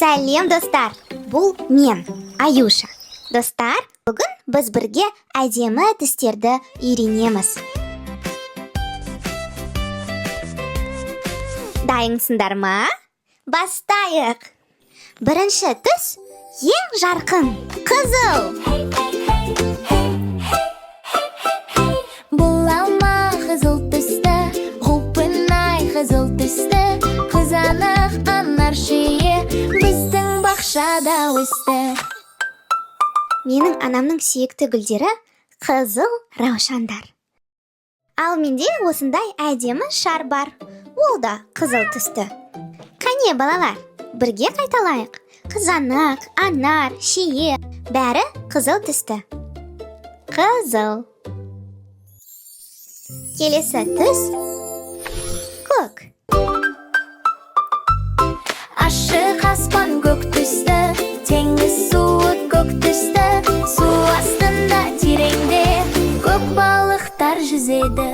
Сәлем, достар! Бұл мен, Аюша. Достар, бүгін біз бірге әдемі түстерді үйренеміз. Дайынсыңдар ма? Бастайық! Бірінші түс ең жарқын, қызыл. Бұл алма қызыл түсті, құлпынай қызыл түсті, қызанақ анар шие біздің бақшада өсті. Менің анамның сүйікті гүлдері қызыл раушандар. Ал менде осындай әдемі шар бар. Ол да қызыл түсті. Қане, балалар, бірге қайталайық. Қызанақ, анар, шие, бәрі қызыл түсті. Қызыл. Келесі түс көк. Ашық аспан көк түсті, теңіз суы көк түсті, су астында тереңде көк балықтар жүзеді.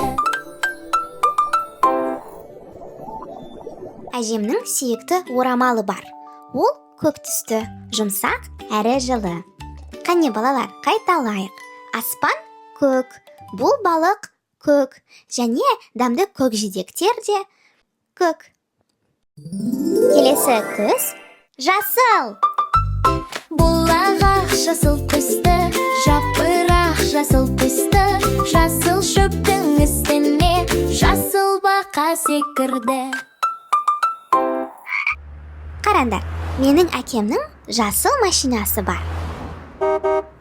Әжемнің сүйікті орамалы бар. Ол көк түсті, жұмсақ әрі жылы. Қане, балалар, қайталайық. Аспан көк, бұл балық көк, және дәмді көкжидектер де көк. Келесі түс жасыл. Бұл ағаш жасыл түсті, жапырақ жасыл түсті, жасыл шөптің үстіне жасыл бақа секірді. Қараңдар, менің әкемнің жасыл машинасы бар.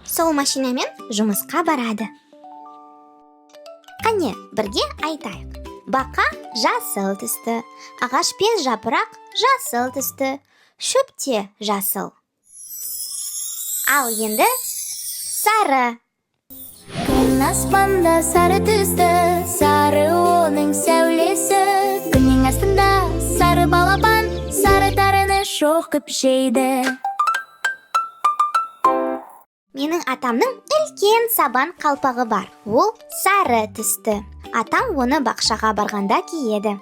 Сол машинамен жұмысқа барады. Қане, бірге айтайық. Бақа жасыл түсті, ағаш пен жапырақ жасыл түсті, шөпте жасыл. Ал енді сары. Күн аспанда сары түсті, сары оның сәулесі, күннің астында сары балапан сары тарыны шоқып жейді. Менің атамның үлкен сабан қалпағы бар. Ол сары түсті. Атам оны бақшаға барғанда киеді.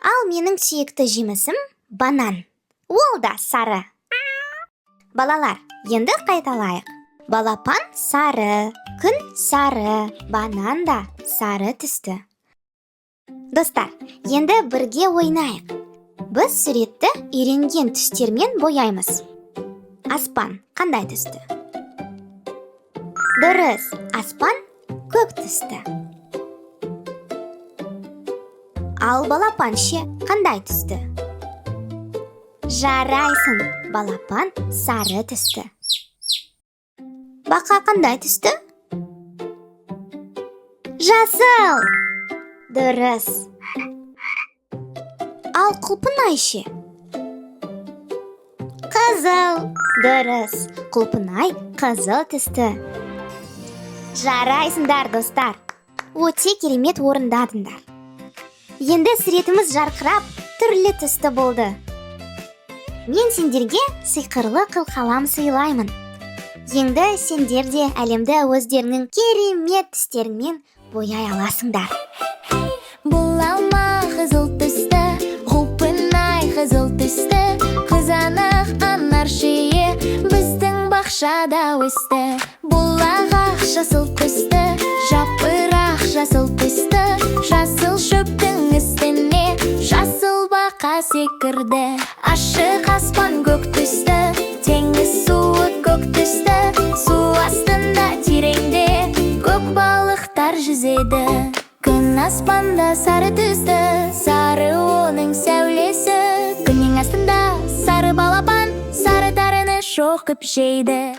Ал менің сүйікті жемісім банан. Ол да сары. Балалар, енді қайталайық. Балапан сары, күн сары, банан да сары түсті. Достар, енді бірге ойнайық. Біз суретті үйренген түстермен бояймыз. Аспан қандай түсті? Дұрыс, аспан көк түсті. Ал балапан ше қандай түсті? Жарайсың, балапан сары түсті. Бақа қандай түсті? Жасыл. Дұрыс. Ал құлпынай ше? Қызыл. Дұрыс, құлпынай қызыл түсті. Жарайсыңдар, достар. Өте керемет орындадыңдар. Енді суретіміз жарқырап, түрлі түсті болды. Мен сендерге сиқырлы қылқалам сыйлаймын. Енді сендер де әлемді өздерінің керемет түстерімен бояй аласыңдар. Бұл алма қызыл түсті, құлпынай қызыл түсті, қызанақ анар шие біздің бақшада өсті. Бұл ағаш жасыл түсті, жапырақ жасыл түсті, жасыл шөптің үстіне жасыл бақа секірді. Ашық аспан көк түсті, теңіз суы көк түсті, су астында тереңде көк балықтар жүзеді. Күн аспанда сары түсті, сары оның сәулесі, күннің астында сары балапан сары тарыны шоқып жейді.